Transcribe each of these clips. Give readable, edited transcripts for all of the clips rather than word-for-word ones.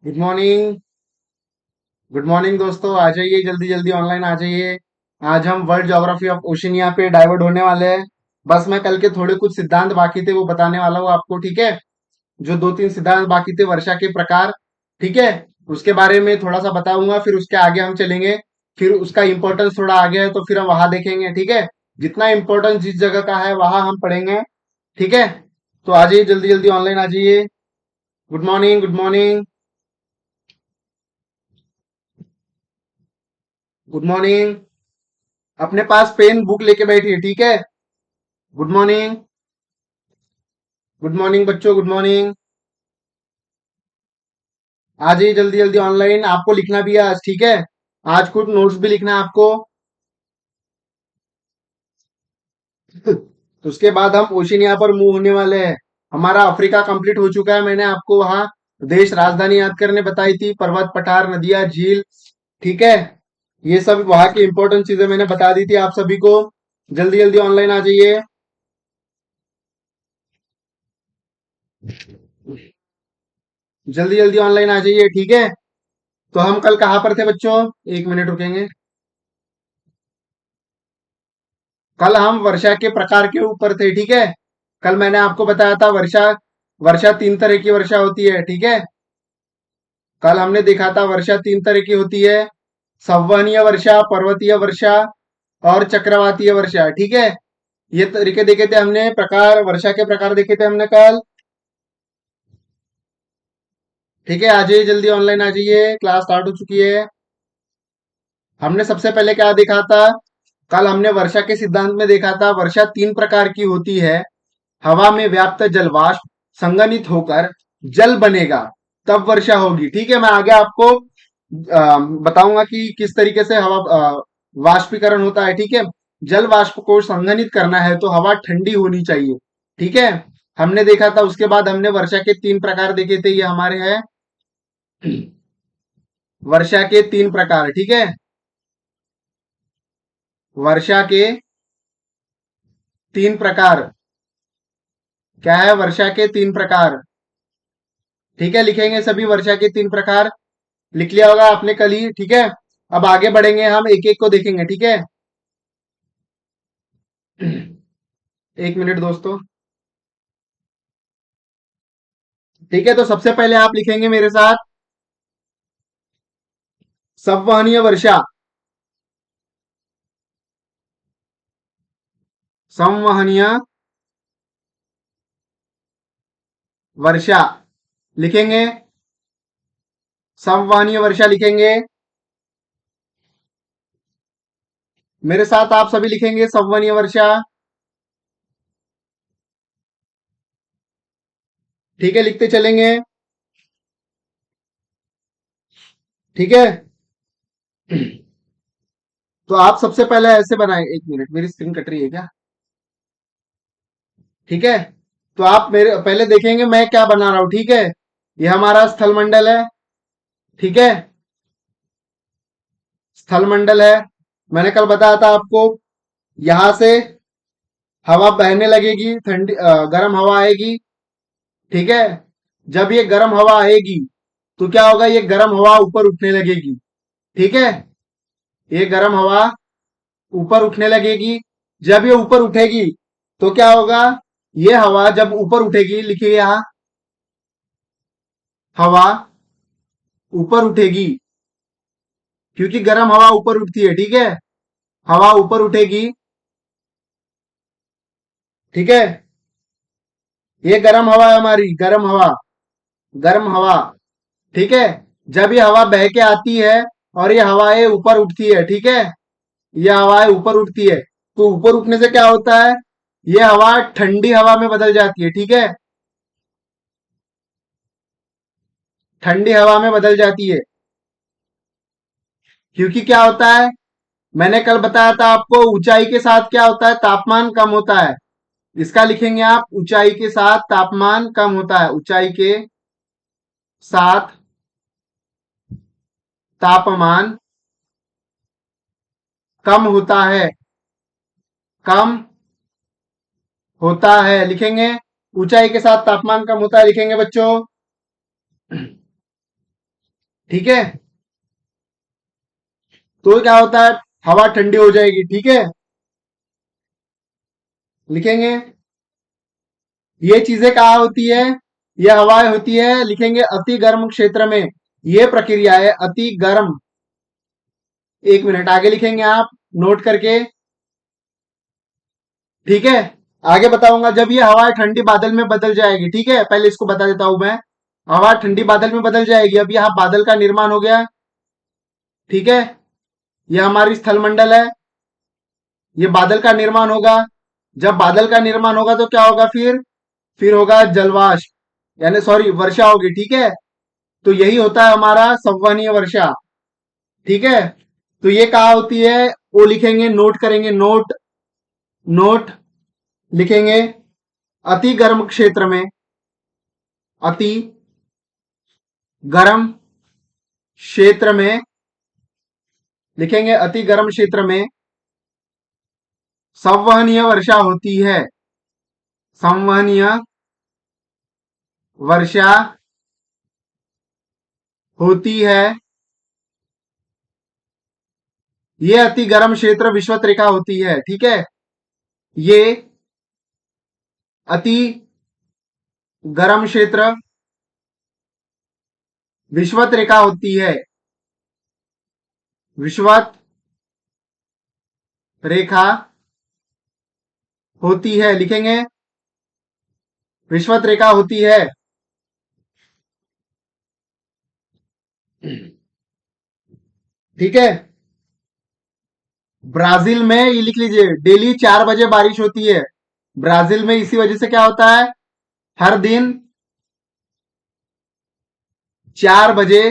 Good morning. Good morning दोस्तों, आ जाइए जल्दी जल्दी ऑनलाइन आ जाइए। आज हम वर्ल्ड ज्योग्राफी ऑफ ओशिनिया पे डाइवर्ट होने वाले हैं। बस मैं कल के थोड़े कुछ सिद्धांत बाकी थे वो बताने वाला हूँ आपको, ठीक है। जो दो तीन सिद्धांत बाकी थे वर्षा के प्रकार, ठीक है, उसके बारे में थोड़ा सा बताऊंगा, फिर उसके आगे हम चलेंगे। फिर उसका इंपॉर्टेंस थोड़ा आगे है तो फिर हम वहां देखेंगे, ठीक है। जितना इंपॉर्टेंस जिस जगह का है वहां हम पढ़ेंगे, ठीक है। तो आ जाइए जल्दी जल्दी ऑनलाइन आ जाइए। Good morning, good morning. Good morning. अपने पास पेन बुक लेके बैठिए, ठीक है। Good morning. गुड मॉर्निंग बच्चों, गुड मॉर्निंग। आ जाइए जल्दी जल्दी ऑनलाइन, आपको लिखना भी है आज, ठीक है। आज कुछ नोट्स भी लिखना है आपको। तो उसके बाद हम ओशिनिया पर मूव होने वाले हैं। हमारा अफ्रीका कंप्लीट हो चुका है। मैंने आपको वहां देश राजधानी याद करने बताई थी, पर्वत पठार नदियां झील, ठीक है। ये सब वहां की इंपॉर्टेंट चीजें मैंने बता दी थी आप सभी को। जल्दी जल्दी ऑनलाइन आ जाइए। जल्दी जल्दी ऑनलाइन आ जाइए, ठीक है। तो हम कल कहाँ पर थे बच्चों? एक मिनट रुकेंगे। कल हम वर्षा के प्रकार के ऊपर थे, ठीक है। कल मैंने आपको बताया था वर्षा वर्षा तीन तरह की वर्षा होती है, ठीक है। कल हमने देखा था वर्षा तीन तरह की होती है। संवहनीय वर्षा, पर्वतीय वर्षा और चक्रवातीय वर्षा, ठीक है। ये तरीके देखे थे हमने, प्रकार वर्षा के प्रकार देखे थे हमने कल। ठीक है, आ जाइए जल्दी ऑनलाइन आ जाइए, क्लास स्टार्ट हो चुकी है। हमने सबसे पहले क्या देखा था? कल हमने वर्षा के सिद्धांत में देखा था वर्षा तीन प्रकार की होती है। हवा में व्याप्त जलवाष्प संघनित होकर जल बनेगा, तब वर्षा होगी, ठीक है। मैं आगे आपको बताऊंगा कि किस तरीके से हवा वाष्पीकरण होता है, ठीक है। जल वाष्प को संघनित करना है तो हवा ठंडी होनी चाहिए, ठीक है। हमने देखा था, उसके बाद हमने वर्षा के तीन प्रकार देखे थे, ये हमारे हैं वर्षा के तीन प्रकार, ठीक है। वर्षा के तीन प्रकार क्या है? वर्षा के तीन प्रकार, ठीक है। लिखेंगे सभी वर्षा के तीन प्रकार। लिख लिया होगा आपने कल ही, ठीक है। अब आगे बढ़ेंगे, हम एक एक को देखेंगे, ठीक है। एक मिनट दोस्तों। ठीक है, तो सबसे पहले आप लिखेंगे मेरे साथ संवहनीय वर्षा। संवहनीय वर्षा लिखेंगे। संवहनीय वर्षा लिखेंगे मेरे साथ, आप सभी लिखेंगे संवहनीय वर्षा। ठीक है, लिखते चलेंगे, ठीक है। तो आप सबसे पहले ऐसे बनाए, एक मिनट मेरी स्क्रीन कट रही है क्या? ठीक है। तो आप मेरे पहले देखेंगे मैं क्या बना रहा हूं, ठीक है। ये हमारा स्थल मंडल है, ठीक है। स्थल मंडल है। मैंने कल बताया था आपको, यहां से हवा बहने लगेगी, ठंडी गर्म हवा आएगी, ठीक है। जब ये गर्म हवा आएगी तो क्या होगा? ये गर्म हवा ऊपर उठने लगेगी, ठीक है। ये गर्म हवा ऊपर उठने लगेगी। जब ये ऊपर उठेगी तो क्या होगा? ये हवा जब ऊपर उठेगी, लिखिए यहां, हवा ऊपर उठेगी, क्योंकि गर्म हवा ऊपर उठती है, ठीक है। हवा ऊपर उठेगी, ठीक है। ये गर्म हवा है हमारी, गर्म हवा, गर्म हवा, ठीक है। जब ये हवा बह के आती है और ये हवाएं ऊपर उठती है, ठीक है। ये हवाएं ऊपर उठती है, तो ऊपर उठने से क्या होता है? ये हवा ठंडी हवा में बदल जाती है, ठीक है। ठंडी हवा में बदल जाती है, क्योंकि क्या होता है? मैंने कल बताया था आपको, ऊंचाई के साथ क्या होता है? तापमान कम होता है। इसका लिखेंगे आप, ऊंचाई के साथ तापमान कम होता है। ऊंचाई के साथ तापमान कम होता है, कम होता है लिखेंगे। ऊंचाई के साथ तापमान कम होता है लिखेंगे बच्चों। ठीक है। तो क्या होता है, हवा ठंडी हो जाएगी, ठीक है। लिखेंगे, ये चीजें कहाँ होती है, ये हवाएं होती है, लिखेंगे अति गर्म क्षेत्र में। ये प्रक्रिया है अति गर्म। एक मिनट आगे लिखेंगे आप, नोट करके, ठीक है। आगे बताऊंगा, जब ये हवा ठंडी बादल में बदल जाएगी, ठीक है, पहले इसको बता देता हूं मैं। हवा ठंडी बादल में बदल जाएगी, अब यहाँ बादल का निर्माण हो गया, ठीक है। ये हमारी स्थल मंडल है, ये बादल का निर्माण होगा। जब बादल का निर्माण होगा तो क्या होगा, फिर होगा जलवाष्प, यानी सॉरी वर्षा होगी, ठीक है। तो यही होता है हमारा संवहनीय वर्षा, ठीक है। तो ये कहा होती है, वो लिखेंगे, नोट करेंगे, नोट, नोट लिखेंगे अति गर्म क्षेत्र में, अति गर्म क्षेत्र में, लिखेंगे अति गर्म क्षेत्र में संवहनीय वर्षा होती है, संवहनीय वर्षा होती है। ये अति गर्म क्षेत्र विषुवत रेखा होती है, ठीक है। ये अति गर्म क्षेत्र विषुवत रेखा होती है, विषुवत रेखा होती है, लिखेंगे विषुवत रेखा होती है। ठीक है। ब्राजील में ये लिख लीजिए, डेली 4 बजे बारिश होती है ब्राजील में। इसी वजह से क्या होता है, हर दिन 4 बजे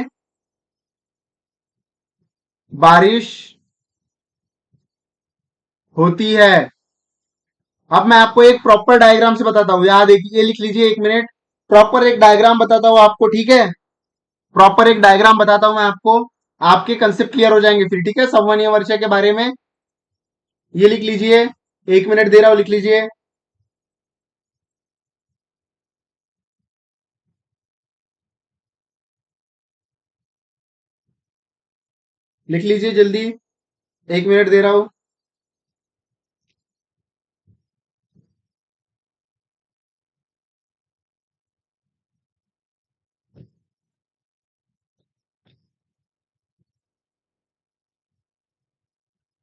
बारिश होती है। अब मैं आपको एक प्रॉपर डायग्राम से बताता हूं, यहां देखिए, ये लिख लीजिए, एक मिनट, प्रॉपर एक डायग्राम बताता हूं आपको, ठीक है। प्रॉपर एक डायग्राम बताता हूं मैं आपको, आपके कंसेप्ट क्लियर हो जाएंगे फिर, ठीक है, संवहनीय वर्षा के बारे में। ये लिख लीजिए, 1 मिनट दे रहा हूं, लिख लीजिए। लिख लीजिए जल्दी, 1 मिनट दे रहा हूं।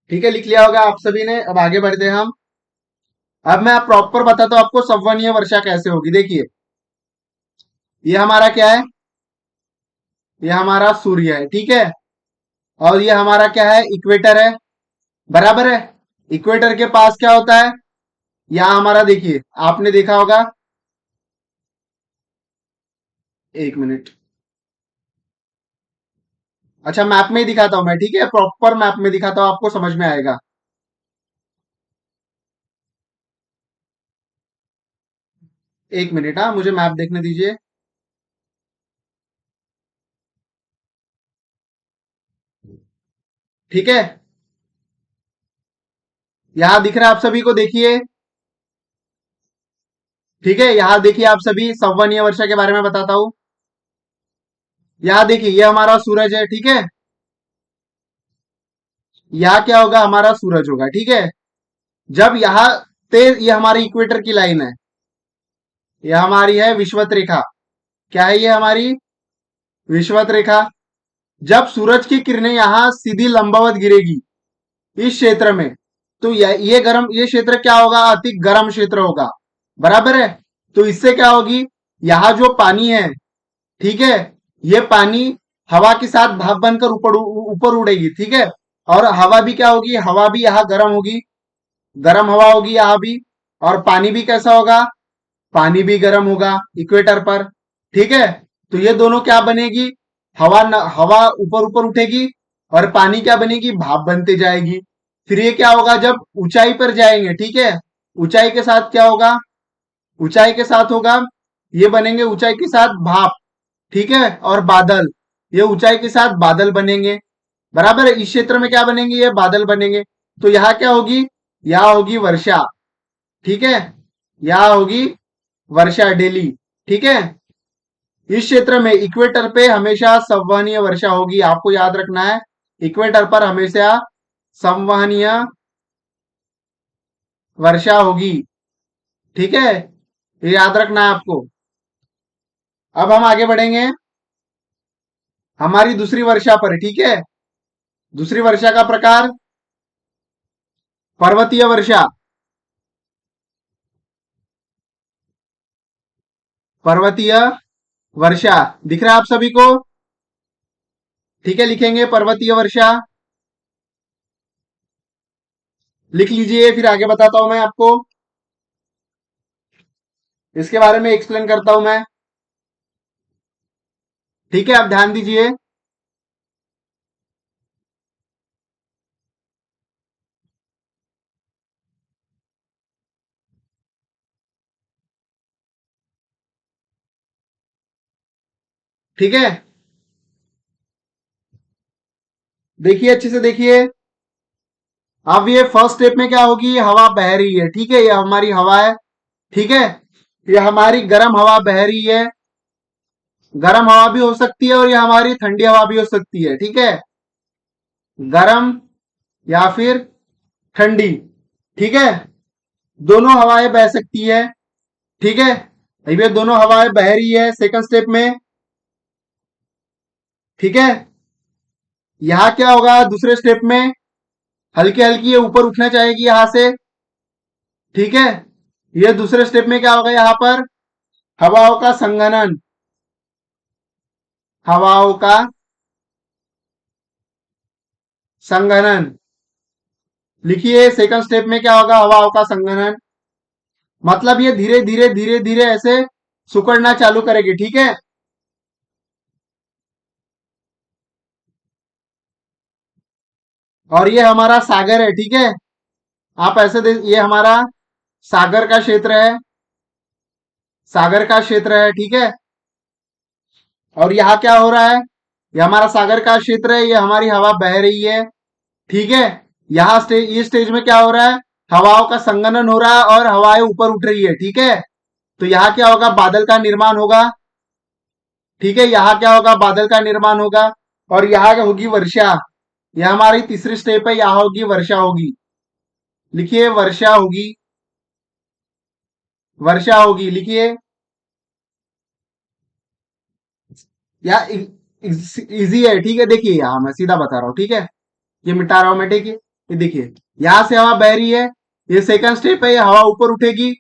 ठीक है, लिख लिया होगा आप सभी ने। अब आगे बढ़ते हैं हम। अब मैं प्रॉपर बताता हूं आपको संवहनीय वर्षा कैसे होगी। देखिए, ये हमारा क्या है, ये हमारा सूर्य है, ठीक है। और ये हमारा क्या है, इक्वेटर है, बराबर है। इक्वेटर के पास क्या होता है, यहां हमारा, देखिए आपने देखा होगा, 1 मिनट, अच्छा मैप में ही दिखाता हूं मैं, ठीक है, प्रॉपर मैप में दिखाता हूं, आपको समझ में आएगा। 1 मिनट, हाँ, मुझे मैप देखने दीजिए। ठीक है, यहां दिख रहा है आप सभी को, देखिए, ठीक है। यहां देखिए आप सभी, संवहनीय वर्षा के बारे में बताता हूं। यहां देखिए, ये हमारा सूरज है, ठीक है। यहां क्या होगा, हमारा सूरज होगा, ठीक है। जब यहां ते, ये हमारी इक्वेटर की लाइन है, यह हमारी है विषुवत रेखा। क्या है ये हमारी विषुवत रेखा। जब सूरज की किरणें यहां सीधी लंबवत गिरेगी इस क्षेत्र में, तो ये गर्म, ये क्षेत्र क्या होगा, अति गर्म क्षेत्र होगा, बराबर है। तो इससे क्या होगी, यहां जो पानी है, ठीक है, ये पानी हवा के साथ भाप बनकर ऊपर ऊपर उड़ेगी, ठीक है। और हवा भी क्या होगी, हवा भी यहाँ गर्म होगी, गर्म हवा होगी यहाँ भी। और पानी भी कैसा होगा, पानी भी गर्म होगा इक्वेटर पर, ठीक है। तो ये दोनों क्या बनेगी, हवा ऊपर ऊपर उठेगी, और पानी क्या बनेगी, भाप बनते जाएगी। फिर ये क्या होगा, जब ऊंचाई पर जाएंगे, ठीक है, ऊंचाई के साथ क्या होगा, ऊंचाई के साथ होगा, ये बनेंगे ऊंचाई के साथ भाप, ठीक है। और बादल, ये ऊंचाई के साथ बादल बनेंगे, बराबर है। इस क्षेत्र में क्या बनेंगे, ये बादल बनेंगे। तो यहाँ क्या होगी, यहाँ होगी वर्षा, ठीक है, यहाँ होगी वर्षा डेली, ठीक है। इस क्षेत्र में इक्वेटर पे हमेशा संवहनीय वर्षा होगी, आपको याद रखना है। इक्वेटर पर हमेशा संवहनीय वर्षा होगी, ठीक है, ये याद रखना है आपको। अब हम आगे बढ़ेंगे हमारी दूसरी वर्षा पर, ठीक है। दूसरी वर्षा का प्रकार पर्वतीय वर्षा। पर्वतीय वर्षा दिख रहा है आप सभी को? ठीक है, लिखेंगे पर्वतीय वर्षा, लिख लीजिए, फिर आगे बताता हूं मैं आपको, इसके बारे में एक्सप्लेन करता हूं मैं। ठीक है, आप ध्यान दीजिए। ठीक है, देखिए अच्छे से देखिए। अब ये फर्स्ट स्टेप में क्या होगी, हवा बह रही है, ठीक है, ये हमारी हवा है, ठीक है, ये हमारी गर्म हवा बह रही है। गर्म हवा भी हो सकती है और ये हमारी ठंडी हवा भी हो सकती है, ठीक है, गर्म या फिर ठंडी, ठीक है, दोनों हवाएं बह सकती है, ठीक है। अब ये दोनों हवाएं बह रही है सेकंड स्टेप में, ठीक है। यहां क्या होगा दूसरे स्टेप में, हल्की हल्की ये ऊपर उठना चाहेगी यहां से, ठीक है। ये दूसरे स्टेप में क्या होगा, यहां पर हवाओं का संघनन, हवाओं का संघनन, लिखिए सेकंड स्टेप में क्या होगा, हवाओं का संघनन, मतलब ये धीरे धीरे धीरे धीरे ऐसे सिकुड़ना चालू करेगी, ठीक है। और ये हमारा सागर है, ठीक है, आप ऐसे देख, ये हमारा सागर का क्षेत्र है, सागर का क्षेत्र है, ठीक है। और यहाँ क्या हो रहा है, ये हमारा सागर का क्षेत्र है, ये हमारी हवा बह रही है, ठीक है। यहाँ स्टेज, ये स्टेज में क्या हो रहा है, हवाओं का संघनन हो रहा है और हवाएं ऊपर उठ रही है, ठीक है। तो यहाँ क्या होगा, बादल का निर्माण होगा, ठीक है, यहाँ क्या होगा, बादल का निर्माण होगा और यहाँ होगी वर्षा। यह हमारी तीसरी स्टेप है, यहाँ होगी वर्षा होगी, लिखिए वर्षा होगी, वर्षा होगी, लिखिए। या इजी है, ठीक है, देखिए यहाँ मैं सीधा बता रहा हूँ, ठीक है, ये मिटा रहा हूं मैं, ठीक है, ये देखिए यहां से हवा बह रही है, ये सेकंड स्टेप है, ये हवा ऊपर उठेगी,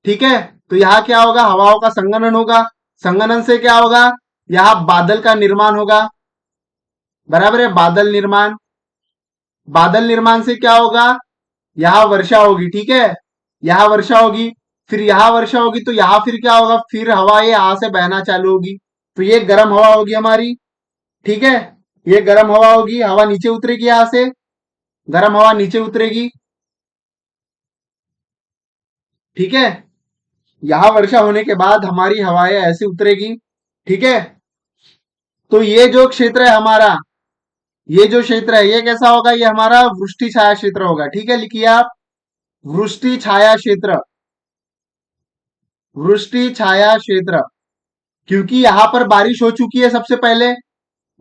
ठीक है। तो यहाँ क्या होगा, हवाओं का संघनन होगा, संघनन से क्या होगा, यहाँ बादल का निर्माण होगा, बराबर है, बादल निर्माण, बादल निर्माण से क्या होगा, यहाँ वर्षा होगी, ठीक है, यहाँ वर्षा होगी, फिर यहाँ वर्षा होगी, तो यहाँ फिर क्या होगा, फिर हवा ये यहाँ से बहना चालू होगी, तो ये गर्म हवा होगी हमारी, ठीक है, ये गर्म हवा होगी, हवा नीचे उतरेगी यहाँ से, गर्म हवा नीचे उतरेगी, ठीक है। यहां वर्षा होने के बाद हमारी हवाएं ऐसे उतरेगी, ठीक है। तो ये जो क्षेत्र है हमारा, ये जो क्षेत्र है ये कैसा होगा, ये हमारा वृष्टि छाया क्षेत्र होगा, ठीक है, लिखिए आप वृष्टि छाया क्षेत्र, वृष्टि छाया क्षेत्र, क्योंकि यहां पर बारिश हो चुकी है, सबसे पहले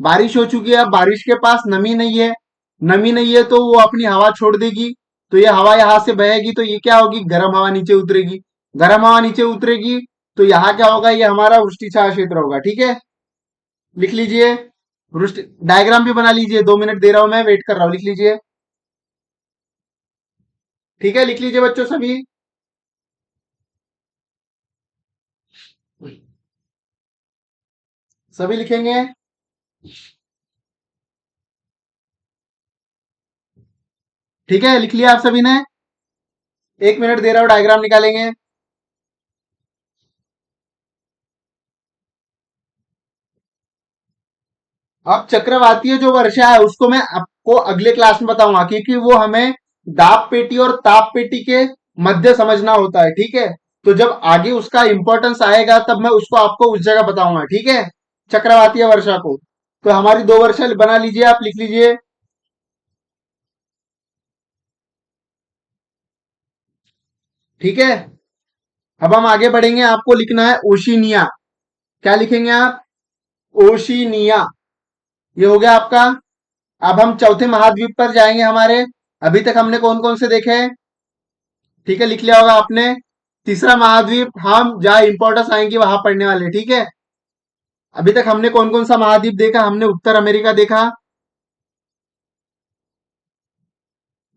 बारिश हो चुकी है, अब बारिश के पास नमी नहीं है, नमी नहीं है तो वो अपनी हवा छोड़ देगी, तो ये हवा यहां से बहेगी, तो ये क्या होगी, गर्म हवा नीचे उतरेगी, गर्म हवा नीचे उतरेगी, तो यहाँ क्या होगा, ये हमारा वृष्टि छाया क्षेत्र होगा, ठीक है, लिख लीजिए। वृष्टि डायग्राम भी बना लीजिए, 2 मिनट दे रहा हूं मैं, वेट कर रहा हूं, लिख लीजिए, ठीक है, लिख लीजिए बच्चों सभी। सभी लिखेंगे, ठीक है, लिख लिया आप सभी ने। 1 मिनट दे रहा हूं, डायग्राम निकालेंगे। अब चक्रवातीय जो वर्षा है उसको मैं आपको अगले क्लास में बताऊंगा, क्योंकि वो हमें दाब पेटी और ताप पेटी के मध्य समझना होता है, ठीक है। तो जब आगे उसका इंपॉर्टेंस आएगा तब मैं उसको आपको उस जगह बताऊंगा, ठीक है, चक्रवातीय वर्षा को। तो हमारी 2 वर्षा बना लीजिए, आप लिख लीजिए, ठीक है। अब हम आगे बढ़ेंगे, आपको लिखना है ओशिनिया, क्या लिखेंगे आप? ओशिनिया। ये हो गया आपका। अब हम चौथे महाद्वीप पर जाएंगे हमारे। अभी तक हमने कौन कौन से देखे? ठीक है, लिख लिया होगा आपने। तीसरा महाद्वीप हम जहाँ इंपॉर्टेंस आएंगे वहां पढ़ने वाले, ठीक है। अभी तक हमने कौन कौन सा महाद्वीप देखा? हमने उत्तर अमेरिका देखा,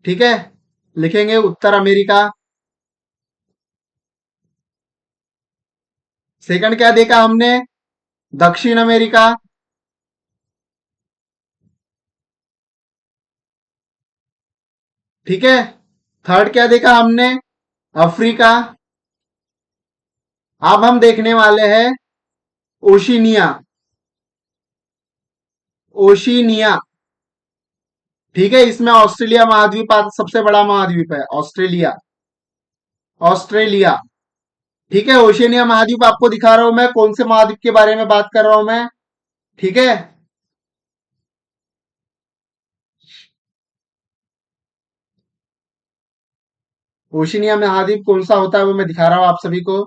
ठीक है। लिखेंगे उत्तर अमेरिका। सेकंड क्या देखा हमने? दक्षिण अमेरिका। ठीक है। थर्ड क्या देखा हमने? अफ्रीका। अब हम देखने वाले हैं ओशिनिया। ओशिनिया, ठीक है। इसमें ऑस्ट्रेलिया महाद्वीप सबसे बड़ा महाद्वीप है, ऑस्ट्रेलिया। ऑस्ट्रेलिया, ठीक है। ओशिनिया महाद्वीप आपको दिखा रहा हूं मैं, कौन से महाद्वीप के बारे में बात कर रहा हूं मैं, ठीक है। ओशिनिया महाद्वीप कौन सा होता है वो मैं दिखा रहा हूं आप सभी को।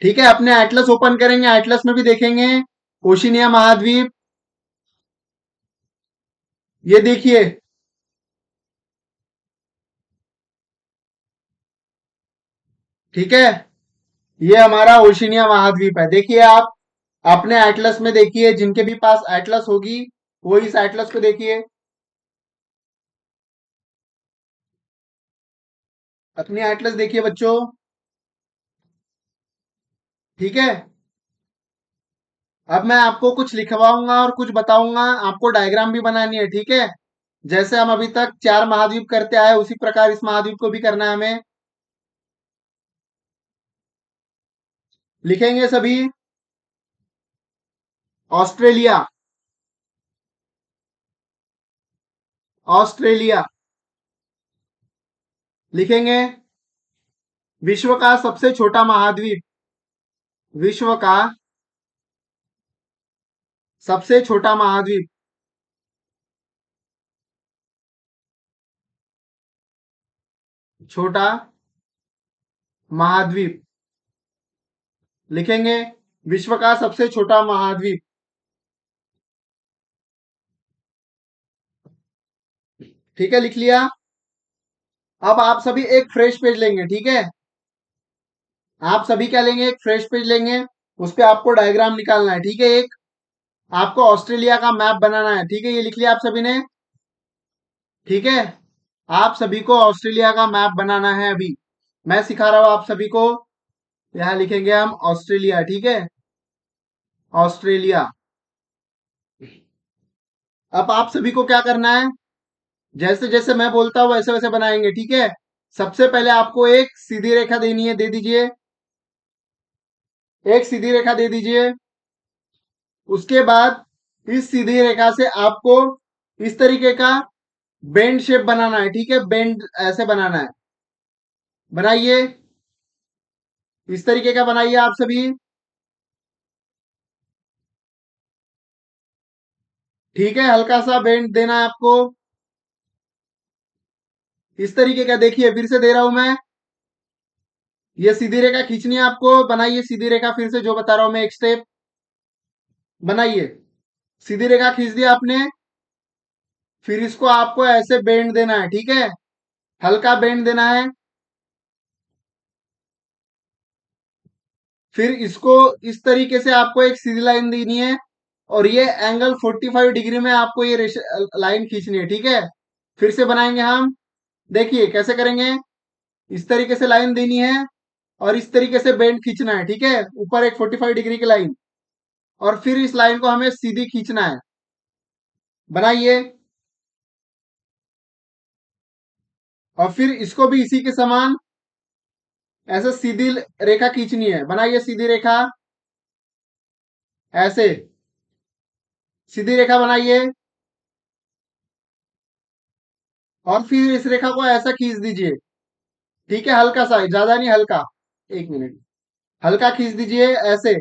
ठीक है, अपने एटलस ओपन करेंगे, एटलस में भी देखेंगे ओशिनिया महाद्वीप। ये देखिए, ठीक है। ये हमारा ओशिनिया महाद्वीप है, देखिए आप। अपने एटलस में देखिए, जिनके भी पास एटलस होगी वो इस एटलस को देखिए। अपनी एटलस देखिए बच्चों, ठीक है। अब मैं आपको कुछ लिखवाऊंगा और कुछ बताऊंगा, आपको डायग्राम भी बनानी है, ठीक है। जैसे हम अभी तक चार महाद्वीप करते आए उसी प्रकार इस महाद्वीप को भी करना है हमें। लिखेंगे सभी। ऑस्ट्रेलिया। ऑस्ट्रेलिया लिखेंगे। विश्व का सबसे छोटा महाद्वीप। विश्व का सबसे छोटा महाद्वीप। छोटा महाद्वीप लिखेंगे। विश्व का सबसे छोटा महाद्वीप, ठीक है, लिख लिया। अब आप सभी एक फ्रेश पेज लेंगे, ठीक है। आप सभी क्या लेंगे? एक फ्रेश पेज लेंगे। उस पे आपको डायग्राम निकालना है, ठीक है। एक आपको ऑस्ट्रेलिया का मैप बनाना है, ठीक है। ये लिख लिया आप सभी ने, ठीक है। आप सभी को ऑस्ट्रेलिया का मैप बनाना है अभी। मैं सिखा रहा हूं आप सभी को। यहां लिखेंगे हम ऑस्ट्रेलिया, ठीक है। ऑस्ट्रेलिया। अब आप सभी को क्या करना है? जैसे जैसे मैं बोलता हूं वैसे वैसे बनाएंगे, ठीक है। सबसे पहले आपको एक सीधी रेखा देनी है, दे दीजिए। एक सीधी रेखा दे दीजिए। उसके बाद इस सीधी रेखा से आपको इस तरीके का बेंड शेप बनाना है, ठीक है। बेंड ऐसे बनाना है, बनाइए। इस तरीके का बनाइए आप सभी, ठीक है। हल्का सा बेंड देना है आपको, इस तरीके का। देखिए फिर से दे रहा हूं मैं। ये सीधी रेखा खींचनी है आपको, बनाइए सीधी रेखा। फिर से जो बता रहा हूं मैं, एक स्टेप बनाइए। सीधी रेखा खींच दिया आपने। फिर इसको आपको ऐसे बेंड देना है, ठीक है। हल्का बेंड देना है। फिर इसको इस तरीके से आपको एक सीधी लाइन देनी है। और ये एंगल 45 डिग्री में आपको ये लाइन खींचनी है, ठीक है। फिर से बनाएंगे हम। देखिए कैसे करेंगे। इस तरीके से लाइन देनी है और इस तरीके से बेंड खींचना है, ठीक है। ऊपर एक 45 डिग्री की लाइन, और फिर इस लाइन को हमें सीधी खींचना है। बनाइए। और फिर इसको भी इसी के समान ऐसे सीधी रेखा खींचनी है। बनाइए सीधी रेखा, ऐसे सीधी रेखा बनाइए। और फिर इस रेखा को ऐसा खींच दीजिए, ठीक है। हल्का सा, ज्यादा नहीं, हल्का। एक मिनट, हल्का खींच दीजिए ऐसे।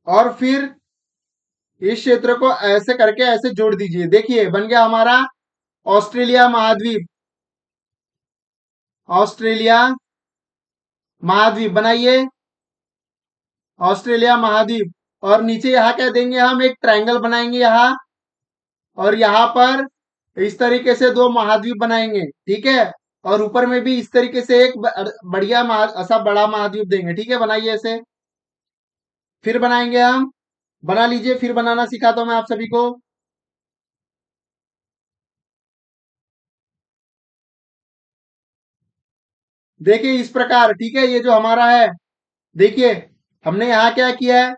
और फिर इस क्षेत्र को ऐसे करके ऐसे जोड़ दीजिए। देखिए बन गया हमारा ऑस्ट्रेलिया महाद्वीप, ऑस्ट्रेलिया महाद्वीप बनाइए, ऑस्ट्रेलिया महाद्वीप। और नीचे यहाँ क्या देंगे, हम एक ट्रायंगल बनाएंगे यहाँ, और यहाँ पर इस तरीके से दो महाद्वीप बनाएंगे, ठीक है। और ऊपर में भी इस तरीके से एक बढ़िया ऐसा बड़ा महाद्वीप देंगे, ठीक है। बनाइए ऐसे, फिर बनाएंगे हम, बना लीजिए, फिर बनाना सिखाता हूं मैं आप सभी को। देखिए इस प्रकार, ठीक है, ये जो हमारा है, देखिए हमने यहाँ क्या किया है,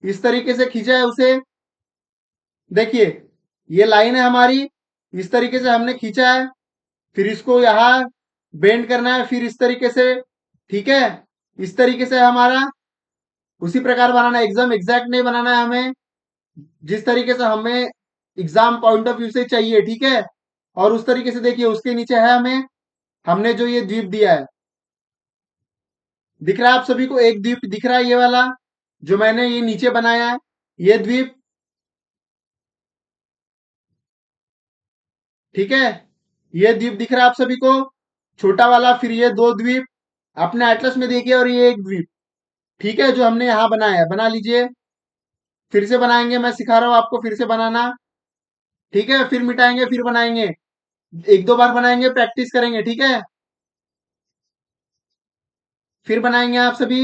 इस तरीके से खींचा है उसे। देखिए ये लाइन है हमारी, इस तरीके से हमने खींचा है, फिर इसको यहाँ बेंड करना है, फिर इस तरीके से, ठीक है। इस तरीके से हमारा उसी प्रकार बनाना है, एकदम एग्जैक्ट नहीं बनाना है हमें, जिस तरीके से हमें एग्जाम पॉइंट ऑफ व्यू से चाहिए, ठीक है। और उस तरीके से देखिए उसके नीचे है हमें, हमने जो ये द्वीप दिया है, दिख रहा है आप सभी को, एक द्वीप दिख रहा है ये वाला जो मैंने ये नीचे बनाया है, ये द्वीप, ठीक है। ये द्वीप दिख रहा है आप सभी को, छोटा वाला, फिर ये दो द्वीप अपने एटलस में देखिए, और ये एक द्वीप, ठीक है, जो हमने यहाँ बनाया है, बना लीजिए। फिर से बनाएंगे, मैं सिखा रहा हूँ आपको फिर से बनाना, ठीक है। फिर मिटाएंगे, फिर बनाएंगे, एक दो बार बनाएंगे, प्रैक्टिस करेंगे, ठीक है। फिर बनाएंगे आप सभी,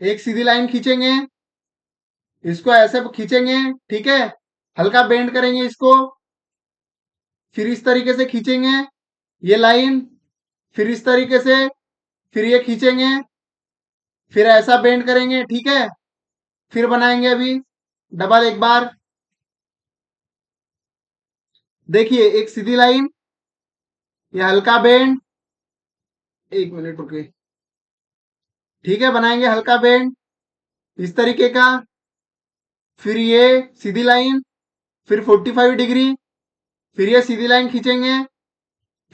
एक सीधी लाइन खींचेंगे, इसको ऐसे खींचेंगे, ठीक है, हल्का बेंड करेंगे इसको, फिर इस तरीके से खींचेंगे ये लाइन, फिर इस तरीके से, फिर ये खींचेंगे, फिर ऐसा बेंड करेंगे, ठीक है। फिर बनाएंगे अभी डबल एक बार, देखिए एक सीधी लाइन, ये हल्का बेंड, एक मिनट रुके, ठीक है, बनाएंगे हल्का बेंड इस तरीके का, फिर ये सीधी लाइन, फिर 45 डिग्री, फिर ये सीधी लाइन खींचेंगे,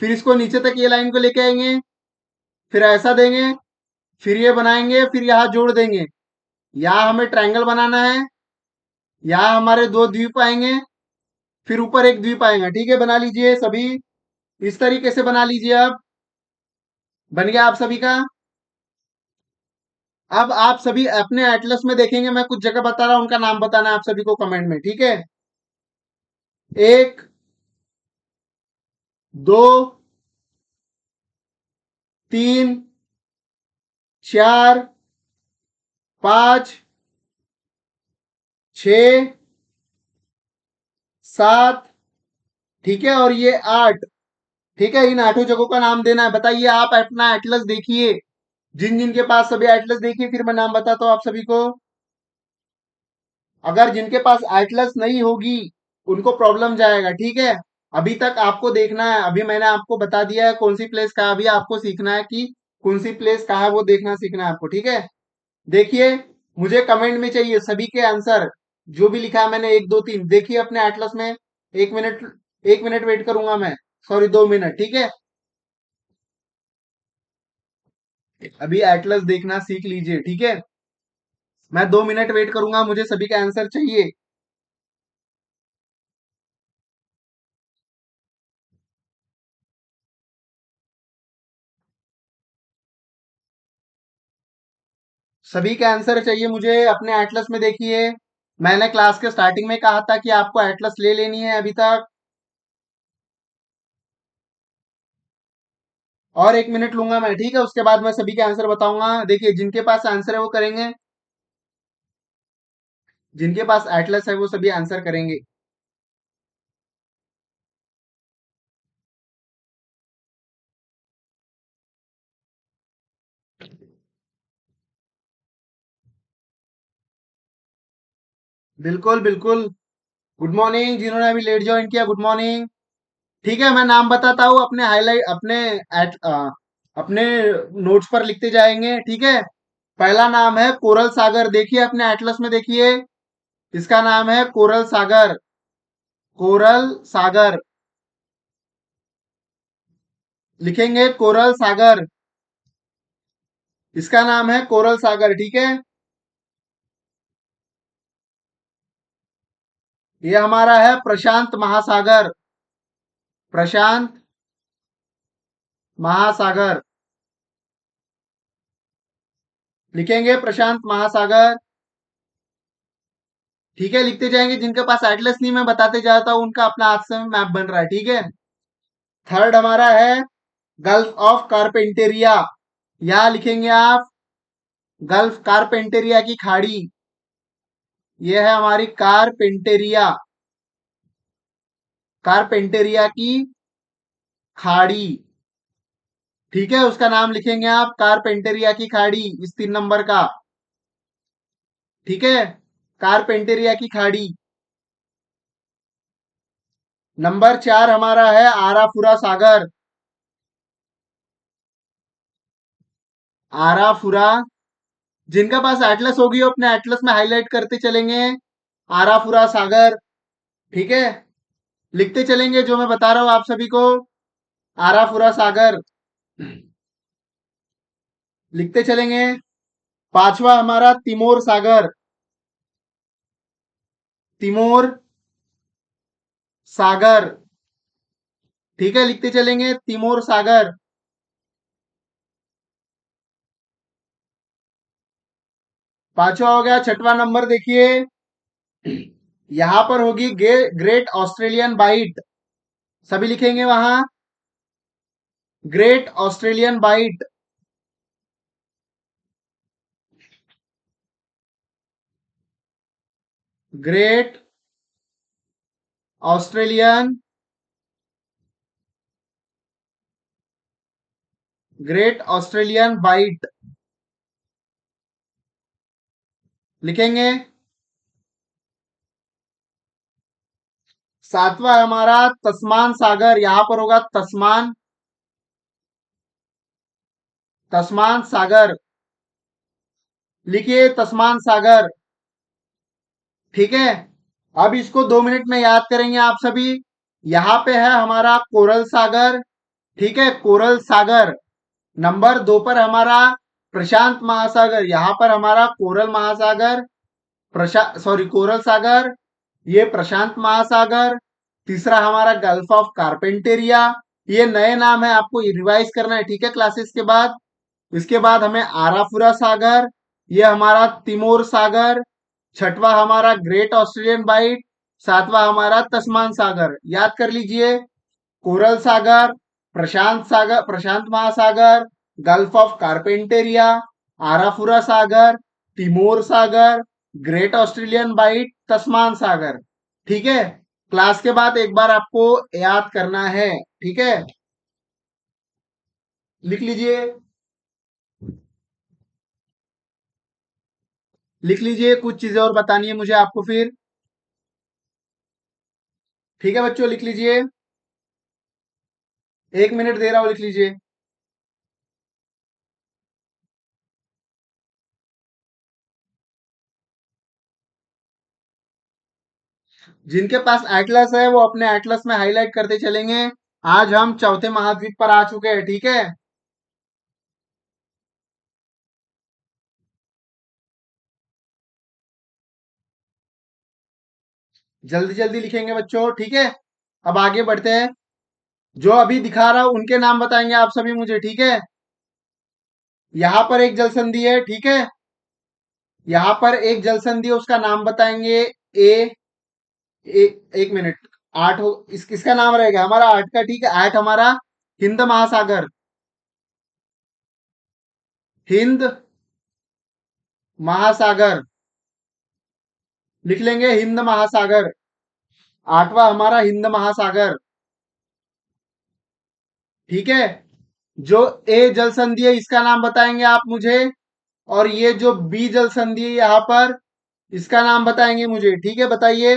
फिर इसको नीचे तक ये लाइन को लेके आएंगे, फिर ऐसा देंगे, फिर ये बनाएंगे, फिर यहाँ जोड़ देंगे। यहाँ हमें ट्रायंगल बनाना है, यहाँ हमारे दो द्वीप आएंगे, फिर ऊपर एक द्वीप आएगा, ठीक है। बना लीजिए सभी, इस तरीके से बना लीजिए। अब बन गया आप सभी का। अब आप सभी अपने एटलस में देखेंगे, मैं कुछ जगह बता रहा हूं, उनका नाम बताना है आप सभी को कमेंट में, ठीक है। एक, दो, तीन, चार, पांच, छ, सात, ठीक है, और ये आठ, ठीक है। इन आठों जगहों का नाम देना है। बताइए आप अपना एटलस देखिए, जिन जिनके पास सभी एटलस देखिए, फिर मैं नाम बताता हूँ आप सभी को। अगर जिनके पास एटलस नहीं होगी उनको प्रॉब्लम जाएगा, ठीक है। अभी तक आपको देखना है, अभी मैंने आपको बता दिया है कौन सी प्लेस कहाँ, अभी आपको सीखना है कि कौन सी प्लेस कहाँ है, वो देखना सीखना है आपको, ठीक है। देखिए मुझे कमेंट में चाहिए सभी के आंसर, जो भी लिखा है मैंने, एक दो तीन, देखिए अपने एटलस में। एक मिनट, एक मिनट वेट करूंगा मैं, सॉरी 2 मिनट, ठीक है। अभी एटलस देखना सीख लीजिए, ठीक है। मैं 2 मिनट वेट करूंगा, मुझे सभी का आंसर चाहिए। सभी का आंसर चाहिए मुझे अपने एटलस में, देखिए मैंने क्लास के स्टार्टिंग में कहा था कि आपको एटलस ले लेनी है अभी तक। और 1 मिनट लूंगा मैं, ठीक है, उसके बाद मैं सभी के आंसर बताऊंगा। देखिए जिनके पास आंसर है वो करेंगे, जिनके पास एटलस है वो सभी आंसर करेंगे। बिल्कुल बिल्कुल, गुड मॉर्निंग, जिन्होंने अभी लेट ज्वाइन किया, गुड मॉर्निंग। ठीक है, मैं नाम बताता हूँ, अपने हाईलाइट अपने नोट्स पर लिखते जाएंगे, ठीक है। पहला नाम है कोरल सागर, देखिए अपने एटलस में देखिए, इसका नाम है कोरल सागर, कोरल सागर, लिखेंगे कोरल सागर, इसका नाम है कोरल सागर, ठीक है। ये हमारा है प्रशांत महासागर। प्रशांत महासागर लिखेंगे, प्रशांत महासागर। ठीक है, लिखते जाएंगे। जिनके पास एटलस नहीं, मैं बताते जाता हूं, उनका अपना हाथ से मैप बन रहा है। ठीक है, थर्ड हमारा है गल्फ ऑफ कारपेंटेरिया। यहां लिखेंगे आप गल्फ, कारपेंटेरिया की खाड़ी। यह है हमारी कारपेंटेरिया, कारपेंटेरिया की खाड़ी। ठीक है, उसका नाम लिखेंगे आप कारपेंटेरिया की खाड़ी, इस 3 नंबर का। ठीक है, कारपेंटेरिया की खाड़ी। नंबर 4 हमारा है आराफुरा सागर। आराफुरा, जिनका पास एटलस होगी वो अपने एटलस में हाईलाइट करते चलेंगे, आराफुरा सागर। ठीक है, लिखते चलेंगे जो मैं बता रहा हूं आप सभी को, आराफुरा सागर लिखते चलेंगे। पांचवा हमारा तिमोर सागर। तिमोर सागर। ठीक है, लिखते चलेंगे तिमोर सागर। पांचवा हो गया। छठवां नंबर देखिए, यहां पर होगी ग्रेट ऑस्ट्रेलियन बाइट। सभी लिखेंगे वहां Great Australian Bight. Great Australian, Great Australian Bight लिखेंगे। सातवां हमारा तस्मान सागर। यहां पर होगा तस्मान, तस्मान सागर। लिखिए तस्मान सागर। ठीक है, अब इसको 2 मिनट में याद करेंगे आप सभी। यहां पे है हमारा कोरल सागर। ठीक है, कोरल सागर। नंबर 2 पर हमारा प्रशांत महासागर। यहां पर हमारा कोरल महासागर, सॉरी कोरल सागर, ये प्रशांत महासागर। तीसरा हमारा गल्फ ऑफ कारपेंटेरिया। ये नए नाम है, आपको रिवाइज करना है। ठीक है, क्लासेस के बाद। इसके बाद हमें आराफुरा सागर, ये हमारा तिमोर सागर। छठवां हमारा ग्रेट ऑस्ट्रेलियन बाइट। सातवां हमारा तस्मान सागर। याद कर लीजिए, कोरल सागर, प्रशांत सागर, प्रशांत महासागर, गल्फ ऑफ कारपेंटेरिया, आराफुरा सागर, तिमोर सागर, ग्रेट ऑस्ट्रेलियन बाइट, तस्मान सागर। ठीक है, क्लास के बाद एक बार आपको याद करना है। ठीक है, लिख लीजिए, लिख लीजिए। कुछ चीजें और बतानी है मुझे आपको फिर। ठीक है बच्चों, लिख लीजिए। 1 मिनट दे रहा हूं, लिख लीजिए। जिनके पास एटलस है वो अपने एटलस में हाईलाइट करते चलेंगे। आज हम चौथे महाद्वीप पर आ चुके हैं। ठीक है, जल्दी जल्दी लिखेंगे बच्चों। ठीक है, अब आगे बढ़ते हैं। जो अभी दिखा रहा हूं उनके नाम बताएंगे आप सभी मुझे। ठीक है, यहां पर एक जल संधि है। ठीक है, यहां पर एक जल संधि है, उसका नाम बताएंगे। ए, 1 मिनट। आठ हो, इसका नाम रहेगा हमारा आठ का। ठीक है, आठ हमारा हिंद महासागर। हिंद महासागर लिख लेंगे, हिंद महासागर। आठवां हमारा हिंद महासागर। ठीक है, जो ए जल संधि है इसका नाम बताएंगे आप मुझे, और ये जो बी जल संधि है यहां पर, इसका नाम बताएंगे मुझे। ठीक है, बताइए।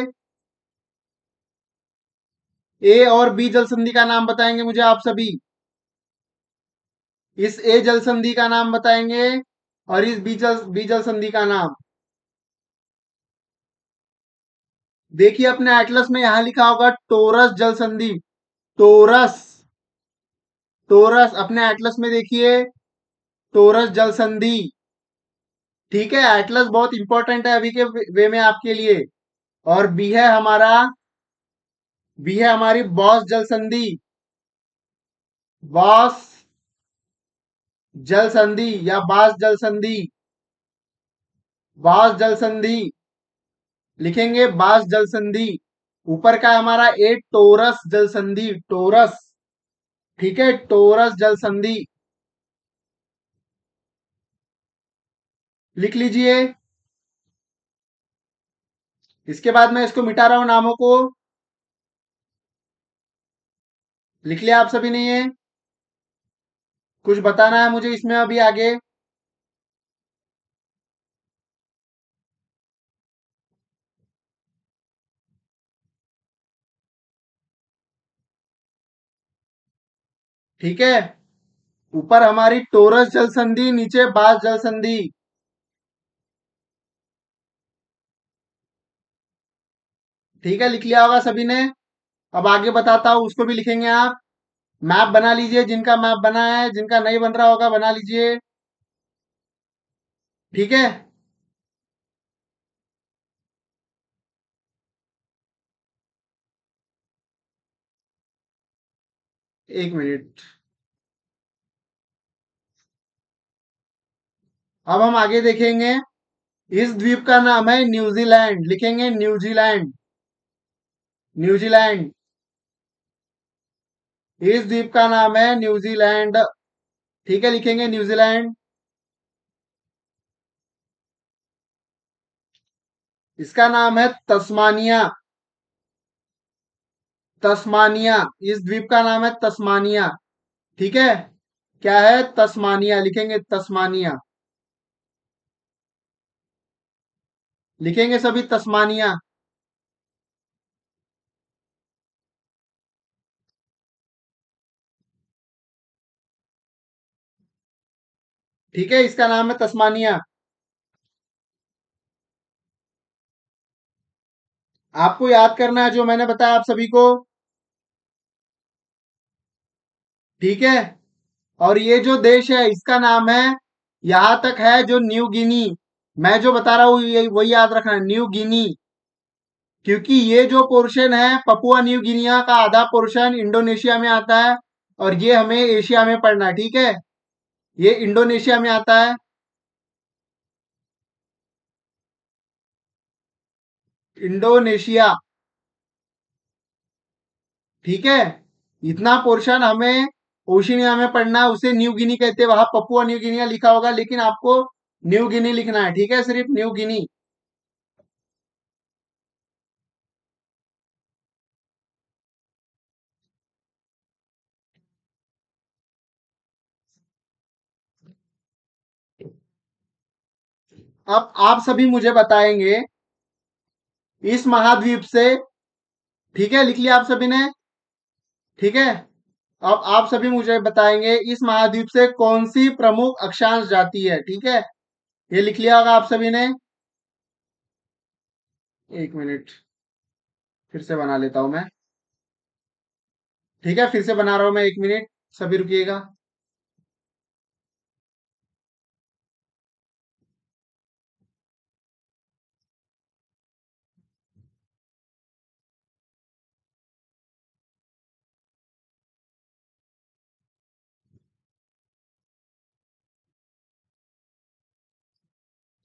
ए और बी जल संधि का नाम बताएंगे मुझे आप सभी। इस ए जल संधि का नाम बताएंगे, और इस बी जल संधि का नाम। देखिए अपने एटलस में यहां लिखा होगा टोरस जल संधि। टोरस, टोरस अपने एटलस में देखिए, टोरस जल संधि। ठीक है, एटलस बहुत इंपॉर्टेंट है अभी के वे में आपके लिए। और बी है हमारी बॉस जल संधि। बॉस जल संधि या बास जल संधि। बास जल संधि लिखेंगे, बास जल संधि। ऊपर का हमारा ए टोरस जल संधि, टोरस। ठीक है, टोरस जल संधि लिख लीजिए। इसके बाद मैं इसको मिटा रहा हूं नामों को। लिख लिया आप सभी ने ये? कुछ बताना है मुझे इसमें अभी आगे? ठीक है, ऊपर हमारी टोरस जल संधि, नीचे बास जल संधि। ठीक है, लिख लिया होगा सभी ने। अब आगे बताता हूं, उसको भी लिखेंगे आप। मैप बना लीजिए, जिनका मैप बना है, जिनका नहीं बन रहा होगा बना लीजिए। ठीक है, एक मिनट। अब हम आगे देखेंगे। इस द्वीप का नाम है न्यूजीलैंड, लिखेंगे न्यूजीलैंड। न्यूजीलैंड। इस द्वीप का नाम है न्यूजीलैंड। ठीक है, लिखेंगे न्यूजीलैंड। इसका नाम है तस्मानिया। तस्मानिया। इस द्वीप का नाम है तस्मानिया। ठीक है, क्या है? तस्मानिया, लिखेंगे तस्मानिया। लिखेंगे सभी तस्मानिया। ठीक है, इसका नाम है तस्मानिया। आपको याद करना है जो मैंने बताया आप सभी को। ठीक है, और ये जो देश है इसका नाम है, यहां तक है जो न्यू गिनी। मैं जो बता रहा हूं ये वही याद रखना, न्यू गिनी। क्योंकि ये जो पोर्शन है पपुआ न्यू गिनिया का आधा पोर्शन इंडोनेशिया में आता है, और ये हमें एशिया में पढ़ना है। ठीक है, ये इंडोनेशिया में आता है। इंडोनेशिया। ठीक है, इतना पोर्शन हमें ओशिनिया में पढ़ना है, उसे न्यू गिनी कहते हैं। वहां पपुआ न्यू गिनिया लिखा होगा, लेकिन आपको न्यू गिनी लिखना है। ठीक है, सिर्फ न्यू गिनी। अब आप सभी मुझे बताएंगे इस महाद्वीप से। ठीक है, लिख लिया आप सभी ने? ठीक है, अब आप सभी मुझे बताएंगे इस महाद्वीप से कौन सी प्रमुख अक्षांश जाती है। ठीक है, ये लिख लिया होगा आप सभी ने? एक मिनट, फिर से बना लेता हूं मैं। ठीक है, फिर से बना रहा हूं मैं, एक मिनट, सभी रुकिएगा।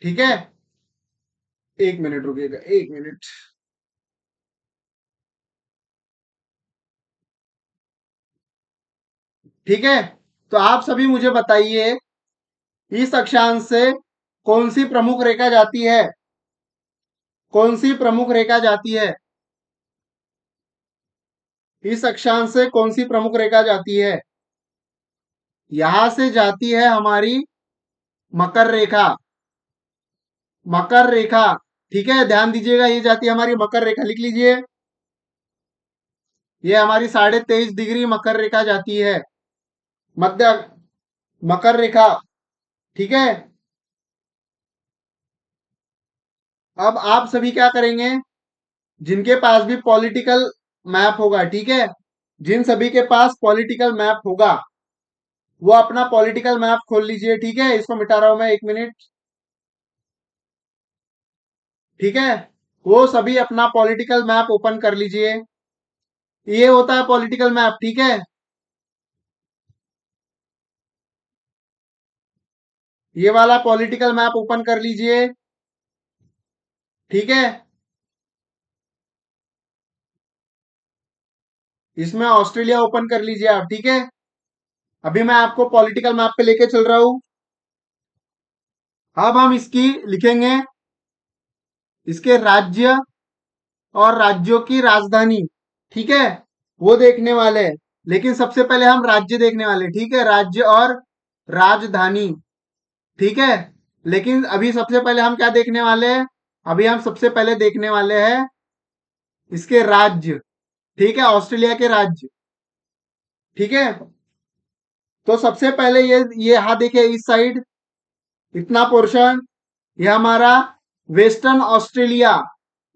ठीक है, एक मिनट रुकिएगा, एक मिनट। ठीक है, तो आप सभी मुझे बताइए इस अक्षांश से कौन सी प्रमुख रेखा जाती है? कौन सी प्रमुख रेखा जाती है? इस अक्षांश से कौन सी प्रमुख रेखा जाती है? यहां से जाती है हमारी मकर रेखा। मकर रेखा। ठीक है, ध्यान दीजिएगा, ये जाती है हमारी मकर रेखा, लिख लीजिए। ये हमारी 23.5 डिग्री मकर रेखा जाती है। मध्य मकर रेखा। ठीक है, अब आप सभी क्या करेंगे? जिनके पास भी पॉलिटिकल मैप होगा, ठीक है, जिन सभी के पास पॉलिटिकल मैप होगा वो अपना पॉलिटिकल मैप खोल लीजिए। ठीक है, इसको मिटा रहा हूं मैं, एक मिनट। ठीक है, वो सभी अपना पॉलिटिकल मैप ओपन कर लीजिए। ये होता है पॉलिटिकल मैप, ठीक है। ये वाला पॉलिटिकल मैप ओपन कर लीजिए, ठीक है। इसमें ऑस्ट्रेलिया ओपन कर लीजिए आप, ठीक है। अभी मैं आपको पॉलिटिकल मैप पे लेके चल रहा हूं। अब हम इसकी लिखेंगे, इसके राज्य और राज्यों की राजधानी, ठीक है, वो देखने वाले हैं। लेकिन सबसे पहले हम राज्य देखने वाले, ठीक है, राज्य और राजधानी, ठीक है। लेकिन अभी सबसे पहले हम क्या देखने वाले हैं? अभी हम सबसे पहले देखने वाले हैं इसके राज्य, ठीक है, ऑस्ट्रेलिया के राज्य, ठीक है। तो सबसे पहले ये यहां देखिए, इस साइड इतना पोर्शन, ये हमारा वेस्टर्न ऑस्ट्रेलिया,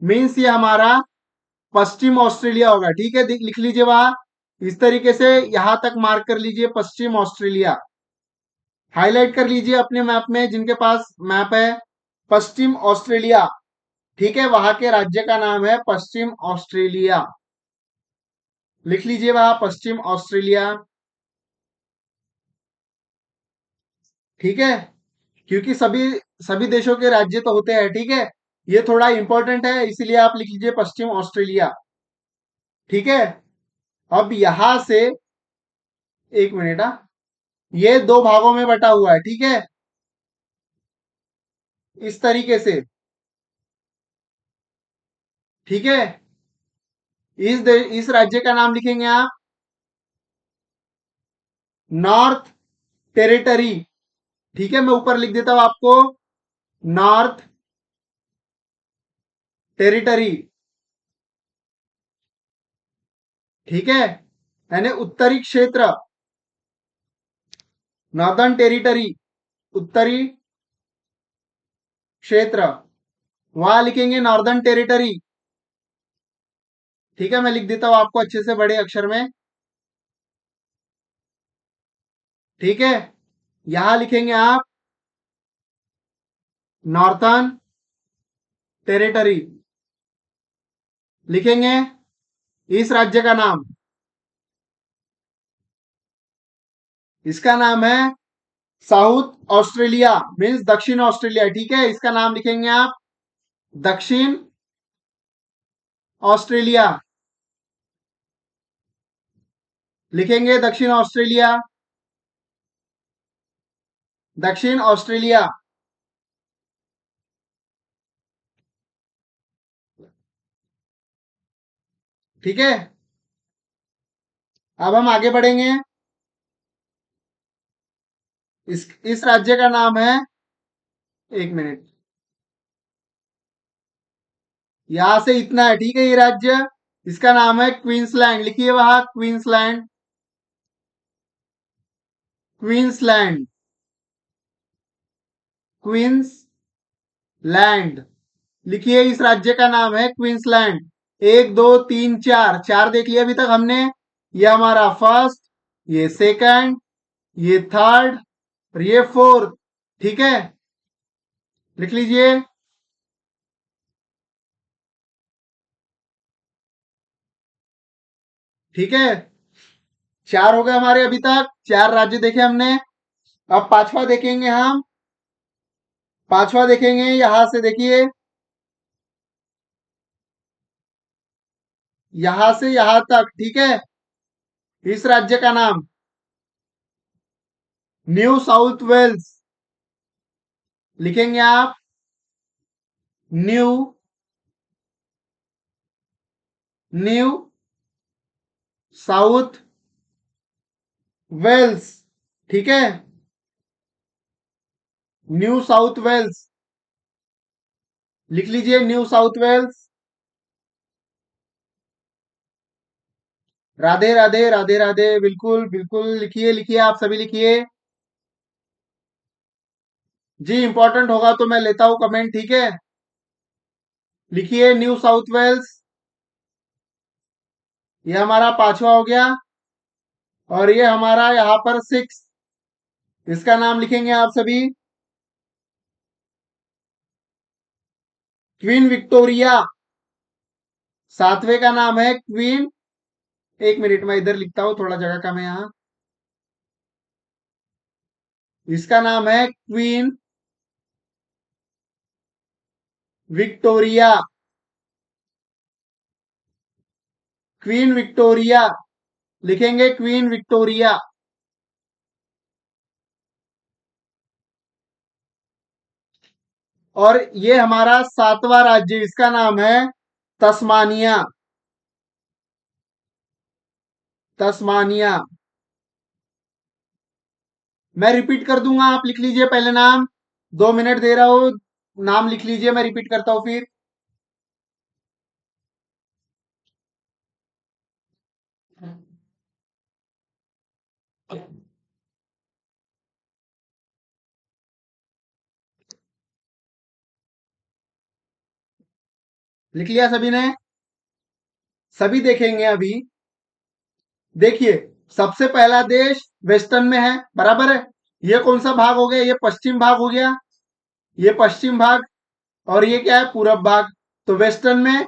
मीन्स ये हमारा पश्चिम ऑस्ट्रेलिया होगा, ठीक है। लिख लीजिए वहां, इस तरीके से यहां तक मार्क कर लीजिए पश्चिम ऑस्ट्रेलिया। हाईलाइट कर लीजिए अपने मैप में, जिनके पास मैप है, पश्चिम ऑस्ट्रेलिया, ठीक है। वहां के राज्य का नाम है पश्चिम ऑस्ट्रेलिया। लिख लीजिए वहां पश्चिम ऑस्ट्रेलिया, ठीक है। क्योंकि सभी सभी देशों के राज्य तो होते हैं, ठीक है। ये थोड़ा इंपॉर्टेंट है, इसीलिए आप लिख लीजिए पश्चिम ऑस्ट्रेलिया, ठीक है। अब यहां से, एक मिनट, ये दो भागों में बटा हुआ है, ठीक है, इस तरीके से, ठीक है। इस राज्य का नाम लिखेंगे आप नॉर्थ टेरिटरी, ठीक है। मैं ऊपर लिख देता हूं आपको, नॉर्थ टेरिटरी, ठीक है, यानी उत्तरी क्षेत्र, नॉर्दर्न टेरिटरी, उत्तरी क्षेत्र, वहां लिखेंगे नॉर्दर्न टेरिटरी, ठीक है। मैं लिख देता हूं आपको अच्छे से बड़े अक्षर में, ठीक है। यहां लिखेंगे आप नॉर्थर्न टेरिटरी, लिखेंगे इस राज्य का नाम, इसका नाम है साउथ ऑस्ट्रेलिया, मीन्स दक्षिण ऑस्ट्रेलिया, ठीक है। इसका नाम लिखेंगे आप दक्षिण ऑस्ट्रेलिया, लिखेंगे दक्षिण ऑस्ट्रेलिया, दक्षिण ऑस्ट्रेलिया, ठीक है। अब हम आगे बढ़ेंगे। इस राज्य का नाम है, एक मिनट, यहां से इतना है, ठीक है। ये राज्य, इसका नाम है क्वींसलैंड, लिखिए वहां क्वींसलैंड, क्वींसलैंड, क्वींसलैंड, लिखिए इस राज्य का नाम है क्वींसलैंड। एक दो तीन चार, चार देख लिया अभी तक हमने। ये हमारा फर्स्ट, ये सेकंड, ये थर्ड और ये फोर्थ, ठीक है। लिख लीजिए, ठीक है। चार हो गए हमारे अभी तक, चार राज्य देखे हमने। अब पांचवा देखेंगे हम, पांचवा देखेंगे यहां से, देखिए यहां से यहां तक, ठीक है। इस राज्य का नाम न्यू साउथ वेल्स, लिखेंगे आप न्यू, न्यू साउथ वेल्स, ठीक है, न्यू साउथ वेल्स, लिख लीजिए New South Wales. Radhe Radhe Radhe Radhe, बिल्कुल बिल्कुल, लिखिए लिखिए, आप सभी लिखिए। जी इंपॉर्टेंट होगा तो मैं लेता हूं कमेंट, ठीक है। लिखिए न्यू साउथ वेल्स, ये हमारा पांचवा हो गया। और ये हमारा यहाँ पर सिक्स, इसका नाम लिखेंगे आप सभी क्वीन विक्टोरिया, सातवें का नाम है क्वीन। एक मिनट में इधर लिखता हूं, थोड़ा जगह कम है यहाँ। इसका नाम है क्वीन विक्टोरिया। क्वीन विक्टोरिया लिखेंगे, क्वीन विक्टोरिया। और ये हमारा सातवां राज्य, इसका नाम है तस्मानिया। तस्मानिया। मैं रिपीट कर दूंगा, आप लिख लीजिए पहले नाम। 2 मिनट दे रहा हूं, नाम लिख लीजिए, मैं रिपीट करता हूं फिर। लिख लिया सभी ने? सभी देखेंगे अभी। देखिए, सबसे पहला देश वेस्टर्न में है, बराबर है। ये कौन सा भाग हो गया? ये पश्चिम भाग हो गया। ये पश्चिम भाग। और ये क्या है? पूरब भाग। तो वेस्टर्न में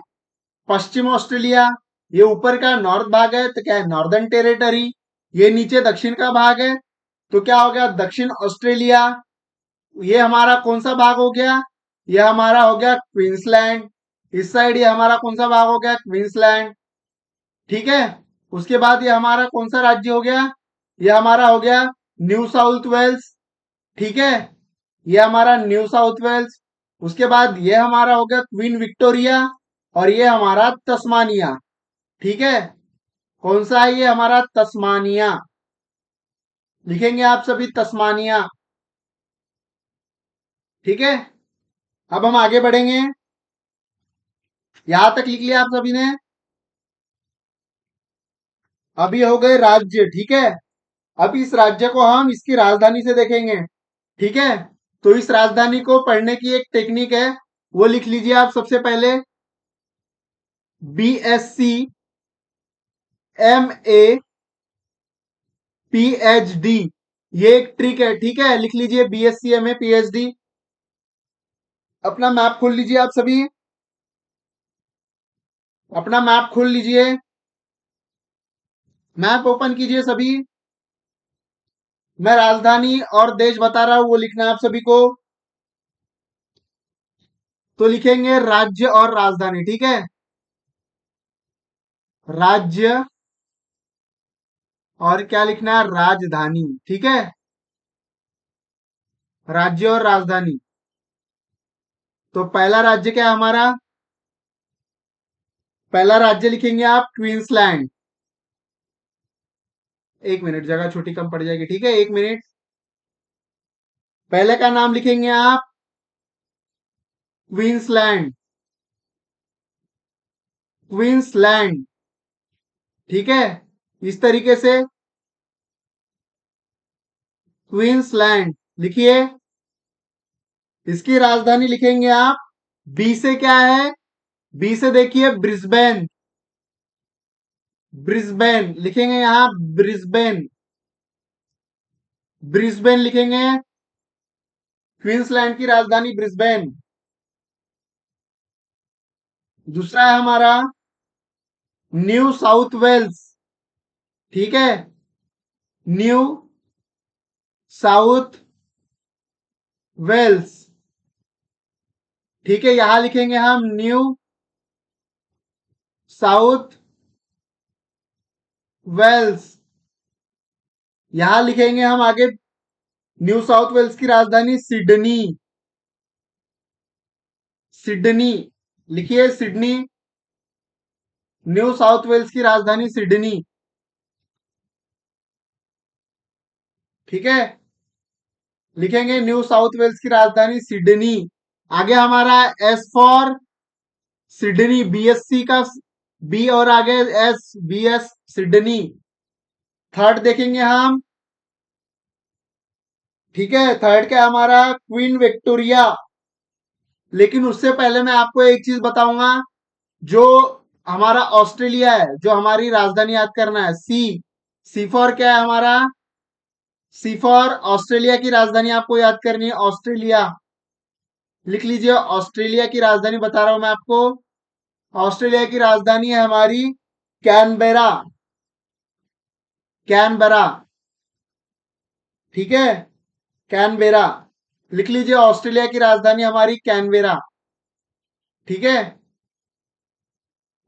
पश्चिम ऑस्ट्रेलिया। ये ऊपर का नॉर्थ भाग है, तो क्या है? Northern territory. ये नीचे दक्षिण का भाग है, तो क्या हो गया? दक्षिण ऑस्ट्रेलिया। ये हमारा कौन सा भाग हो गया? ये हमारा हो गया क्वींसलैंड। इस साइड ये हमारा कौन सा भाग हो गया? क्वींसलैंड। ठीक है। उसके बाद ये हमारा कौन सा राज्य हो गया? ये हमारा हो गया न्यू साउथ वेल्स। ठीक है। ये हमारा न्यू साउथ वेल्स। उसके बाद ये हमारा हो गया क्वीन विक्टोरिया। और ये हमारा तस्मानिया। ठीक है। कौन सा है? ये हमारा तस्मानिया। लिखेंगे आप सभी तस्मानिया। ठीक है। अब हम आगे बढ़ेंगे। यहां तक लिख लिया आप सभी ने? अभी हो गए राज्य। ठीक है। अब इस राज्य को हम इसकी राजधानी से देखेंगे। ठीक है। तो इस राजधानी को पढ़ने की एक टेक्निक है, वो लिख लीजिए आप सबसे पहले। BSc MA PhD, ये एक ट्रिक है। ठीक है, लिख लीजिए BSc MA PhD। अपना मैप खोल लीजिए आप सभी। अपना मैप खोल लीजिए। मैप ओपन कीजिए सभी। मैं राजधानी और देश बता रहा हूं, वो लिखना है आप सभी को। तो लिखेंगे राज्य और राजधानी। ठीक है। राज्य और क्या लिखना है? राजधानी। ठीक है। राज्य और राजधानी। तो पहला राज्य क्या है हमारा? पहला राज्य लिखेंगे आप क्वींसलैंड। एक मिनट, जगह छोटी कम पड़ जाएगी। ठीक है, एक मिनट। पहले का नाम लिखेंगे आप क्वींसलैंड। क्वींसलैंड। ठीक है। इस तरीके से क्वींसलैंड लिखिए। इसकी राजधानी लिखेंगे आप। बी से क्या है? बी से देखिए ब्रिस्बेन। ब्रिस्बेन लिखेंगे यहां, ब्रिस्बेन। ब्रिस्बेन लिखेंगे। क्वींसलैंड की राजधानी ब्रिस्बेन। दूसरा है हमारा न्यू साउथ वेल्स। ठीक है। New South Wales. ठीक है, यहां लिखेंगे हम न्यू साउथ वेल्स। यहां लिखेंगे हम आगे न्यू साउथ वेल्स की राजधानी सिडनी। सिडनी लिखिए, सिडनी। न्यू साउथ वेल्स की राजधानी सिडनी। ठीक है। लिखेंगे न्यू साउथ वेल्स की राजधानी सिडनी। आगे हमारा एस फॉर सिडनी, BSc का बी और आगे एस, BS सिडनी। थर्ड देखेंगे हम। ठीक है, थर्ड क्या हमारा? Queen Victoria. लेकिन उससे पहले मैं आपको एक चीज बताऊंगा। जो हमारा ऑस्ट्रेलिया है, जो हमारी राजधानी याद करना है, सी। सी फॉर क्या है हमारा? सी फॉर ऑस्ट्रेलिया की राजधानी आपको याद करनी है, ऑस्ट्रेलिया। लिख लीजिए, ऑस्ट्रेलिया की राजधानी बता रहा हूं मैं आपको। ऑस्ट्रेलिया की राजधानी है हमारी कैनबेरा। कैनबरा, ठीक है, कैनबेरा। लिख लीजिए, ऑस्ट्रेलिया की राजधानी हमारी कैनबेरा। ठीक है।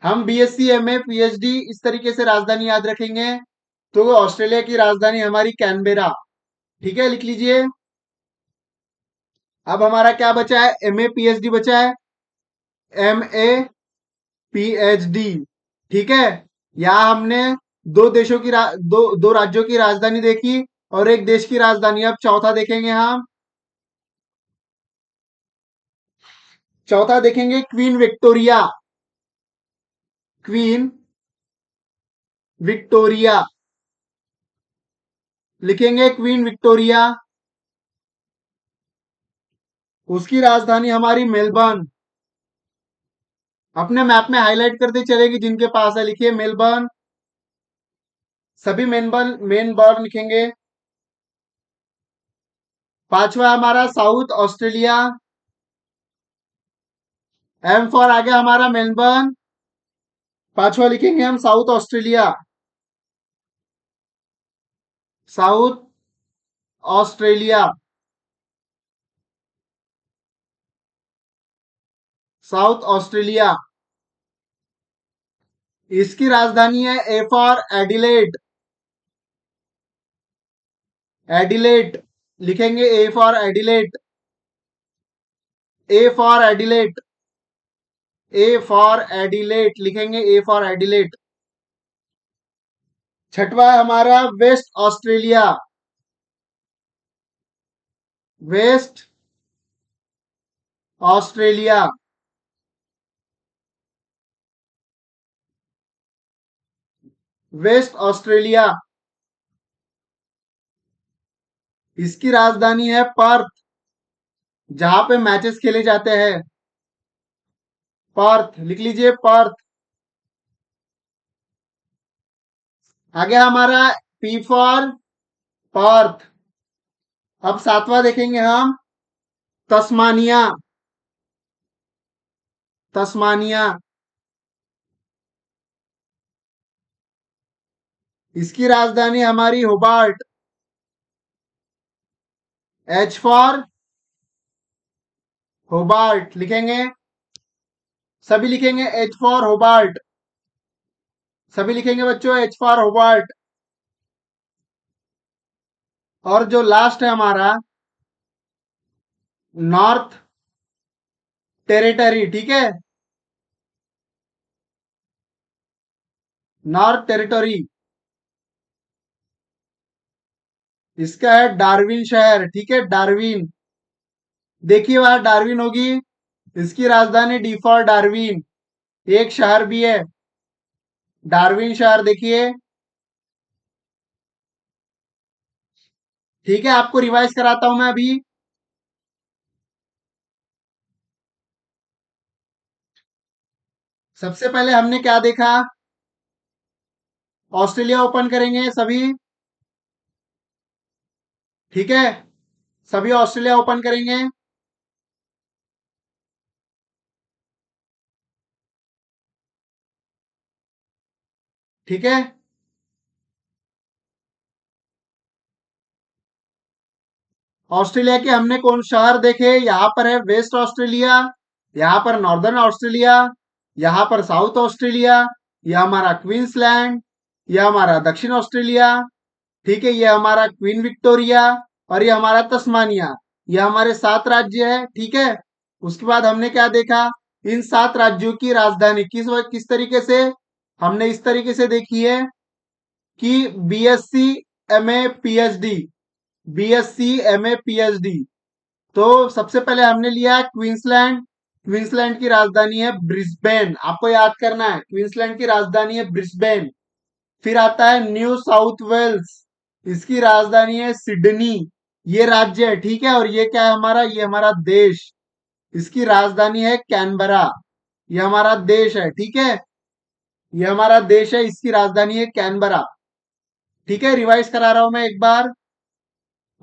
हम बीएससी एमए पीएचडी इस तरीके से राजधानी याद रखेंगे। तो ऑस्ट्रेलिया की राजधानी हमारी कैनबेरा। ठीक है, लिख लीजिए। अब हमारा क्या बचा है? एमए पीएचडी बचा है। एमए पीएचडी, ठीक है। यहाँ हमने दो राज्यों की राजधानी देखी और एक देश की राजधानी। अब चौथा देखेंगे हम। चौथा देखेंगे क्वीन विक्टोरिया। क्वीन विक्टोरिया, लिखेंगे क्वीन विक्टोरिया। उसकी राजधानी हमारी मेलबर्न। अपने मैप में हाईलाइट करते चलेगी जिनके पास है, लिखिए मेलबर्न। सभी मेलबर्न लिखेंगे। पांचवा हमारा साउथ ऑस्ट्रेलिया। एम फॉर आ गया हमारा मेलबर्न। पांचवा लिखेंगे हम South Australia. South Australia, South Australia. इसकी राजधानी है ए फॉर एडिलेड। एडिलेड, लिखेंगे A for Adelaide. A for Adelaide. A for Adelaide, लिखेंगे ए फॉर एडिलेड। छठवा है हमारा West Australia. West Australia, West Australia. इसकी राजधानी है पर्थ, जहां पे मैचेस खेले जाते हैं। पर्थ, लिख लीजिए पर्थ। आगे हमारा पी फॉर पर्थ। अब सातवां देखेंगे हम, तस्मानिया। तस्मानिया, इसकी राजधानी हमारी होबार्ट। एच फॉर होबार्ट, लिखेंगे। सभी लिखेंगे एच फॉर होबार्ट। सभी लिखेंगे बच्चों एच फॉर होबार्ट। और जो लास्ट है हमारा नॉर्थ टेरिटरी, ठीक है, नॉर्थ टेरिटरी। इसका है डार्विन शहर, ठीक है, डार्विन। देखिए वहां डार्विन होगी। इसकी राजधानी डी फॉर डार्विन। एक शहर भी है डार्विन शहर, देखिए। ठीक है, आपको रिवाइज कराता हूं मैं अभी। सबसे पहले हमने क्या देखा? ऑस्ट्रेलिया ओपन करेंगे सभी, ठीक है। सभी ऑस्ट्रेलिया ओपन करेंगे। ठीक है। ऑस्ट्रेलिया के हमने कौन शहर देखे? यहाँ पर है वेस्ट ऑस्ट्रेलिया, यहाँ पर नॉर्दर्न ऑस्ट्रेलिया, यहाँ पर साउथ ऑस्ट्रेलिया, यह हमारा क्वींसलैंड, यह हमारा दक्षिण ऑस्ट्रेलिया, ठीक है, ये हमारा क्वीन विक्टोरिया और ये हमारा तस्मानिया। ये हमारे 7 राज्य है, ठीक है। उसके बाद हमने क्या देखा? इन 7 राज्यों की राजधानी किस तरीके से? हमने इस तरीके से देखी है कि BSc MA PhD, BSc MA PhD. तो सबसे पहले हमने लिया क्वींसलैंड। क्वींसलैंड की राजधानी है ब्रिस्बेन, आपको याद करना है, क्वींसलैंड की राजधानी है ब्रिस्बेन। फिर आता है न्यू साउथ वेल्स, इसकी राजधानी है सिडनी। ये राज्य है, ठीक है। और ये क्या है हमारा? ये हमारा देश, इसकी राजधानी है कैनबरा। ये हमारा देश है, ठीक है। ये हमारा देश है, इसकी राजधानी है कैनबरा। ठीक है, रिवाइज करा रहा हूं मैं एक बार।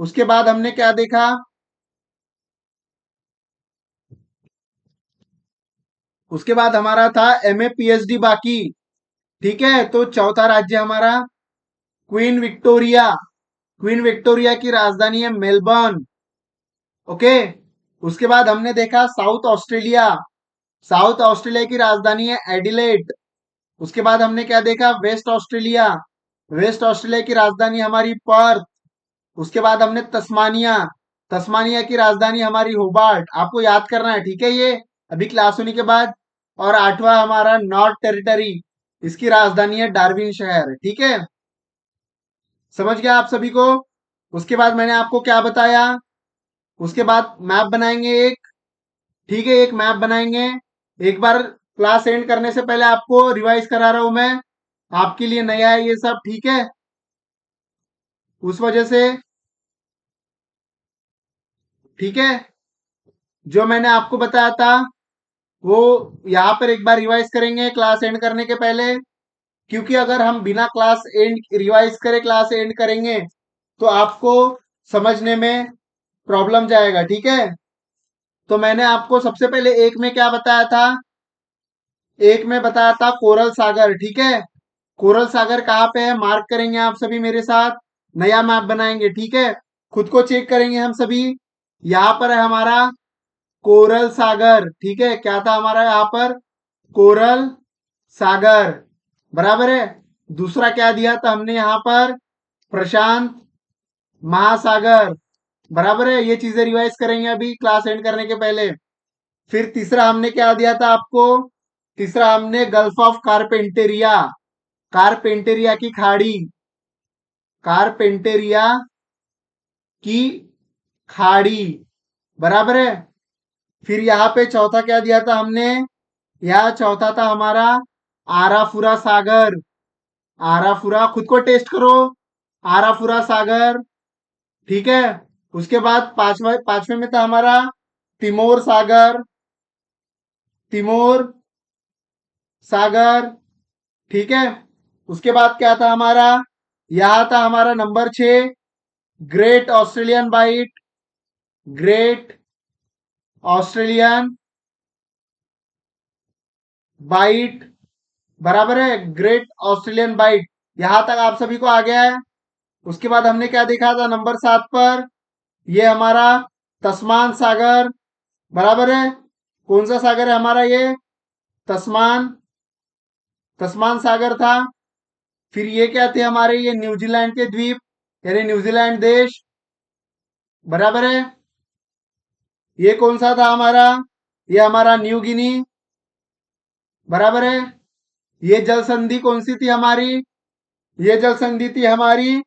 उसके बाद हमने क्या देखा? उसके बाद हमारा था एमए पीएचडी बाकी। ठीक है, तो चौथा राज्य हमारा क्वीन विक्टोरिया। क्वीन विक्टोरिया की राजधानी है मेलबर्न। ओके। उसके बाद हमने देखा साउथ ऑस्ट्रेलिया। साउथ ऑस्ट्रेलिया की राजधानी है एडिलेड। उसके बाद हमने क्या देखा, वेस्ट ऑस्ट्रेलिया। वेस्ट ऑस्ट्रेलिया की राजधानी हमारी पर्थ। उसके बाद हमने तस्मानिया। तस्मानिया की राजधानी हमारी होबार्ट। आपको याद करना है, ठीक है, ये अभी क्लास होने के बाद। और आठवां हमारा नॉर्थ टेरिटरी, इसकी राजधानी है डार्विन शहर। ठीक है, समझ गया आप सभी को। उसके बाद मैंने आपको क्या बताया, उसके बाद मैप बनाएंगे एक। ठीक है, एक मैप बनाएंगे। एक बार क्लास एंड करने से पहले आपको रिवाइज करा रहा हूं मैं, आपके लिए नया है ये सब। ठीक है, उस वजह से। ठीक है, जो मैंने आपको बताया था वो यहाँ पर एक बार रिवाइज करेंगे क्लास एंड करने के पहले। क्योंकि अगर हम बिना क्लास एंड रिवाइज करे क्लास एंड करेंगे तो आपको समझने में प्रॉब्लम जाएगा। ठीक है, तो मैंने आपको सबसे पहले एक में क्या बताया था, एक में बताया था कोरल सागर। ठीक है, कोरल सागर कहाँ पे है, मार्क करेंगे आप सभी मेरे साथ। नया मैप बनाएंगे। ठीक है, खुद को चेक करेंगे हम सभी। यहाँ पर है हमारा कोरल सागर। ठीक है, क्या था हमारा यहाँ पर, कोरल सागर। बराबर है। दूसरा क्या दिया था हमने यहाँ पर, प्रशांत महासागर। बराबर है, ये चीजें रिवाइज करेंगे अभी क्लास एंड करने के पहले। फिर तीसरा हमने क्या दिया था आपको, तीसरा हमने गल्फ ऑफ कारपेंटेरिया। कारपेंटेरिया की खाड़ी, कारपेंटेरिया की खाड़ी। बराबर है। फिर यहाँ पे चौथा क्या दिया था हमने, यह चौथा था हमारा आराफुरा सागर। आराफुरा, खुद को टेस्ट करो, आराफुरा सागर। ठीक है, उसके बाद पांचवा, पांचवे में था हमारा तिमोर सागर। तिमोर सागर। ठीक है, उसके बाद क्या था हमारा, यह था हमारा number 6, Great Australian Bight. Great Australian Bight. बराबर है, ग्रेट ऑस्ट्रेलियन बाइट। यहां तक आप सभी को आ गया है। उसके बाद हमने क्या देखा था नंबर 7 पर, ये हमारा तस्मान सागर। बराबर है, कौन सा सागर है हमारा ये, तस्मान, तस्मान सागर था। फिर ये क्या थे हमारे, ये न्यूजीलैंड के द्वीप, यानी न्यूजीलैंड देश। बराबर है। ये कौन सा था हमारा, ये हमारा न्यू गिनी। बराबर है। ये जल संधि कौन सी थी हमारी, ये जल संधि थी हमारी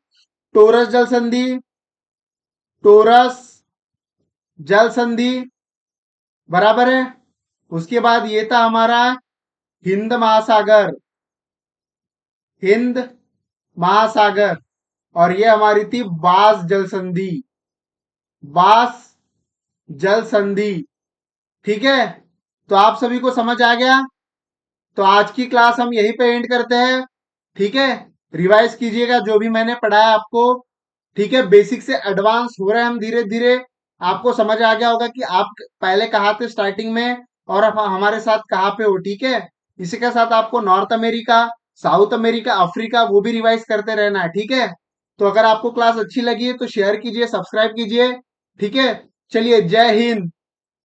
टोरस जल संधि। टोरस जल संधि। बराबर है। उसके बाद ये था हमारा हिंद महासागर। हिंद महासागर। और ये हमारी थी बास जल संधि। बास जल संधि। ठीक है, तो आप सभी को समझ आ गया। तो आज की क्लास हम यहीं पे एंड करते हैं। ठीक है, रिवाइज कीजिएगा जो भी मैंने पढ़ाया आपको। ठीक है, बेसिक से एडवांस हो रहे हैं हम धीरे धीरे। आपको समझ आ गया होगा कि आप पहले कहाँ थे स्टार्टिंग में और अब हमारे साथ कहाँ पे हो। ठीक है, इसी के साथ आपको north America, south America, Africa वो भी रिवाइज करते रहना है। ठीक है, तो अगर आपको क्लास अच्छी लगी है तो शेयर कीजिए, सब्सक्राइब कीजिए। ठीक है, चलिए, जय हिंद।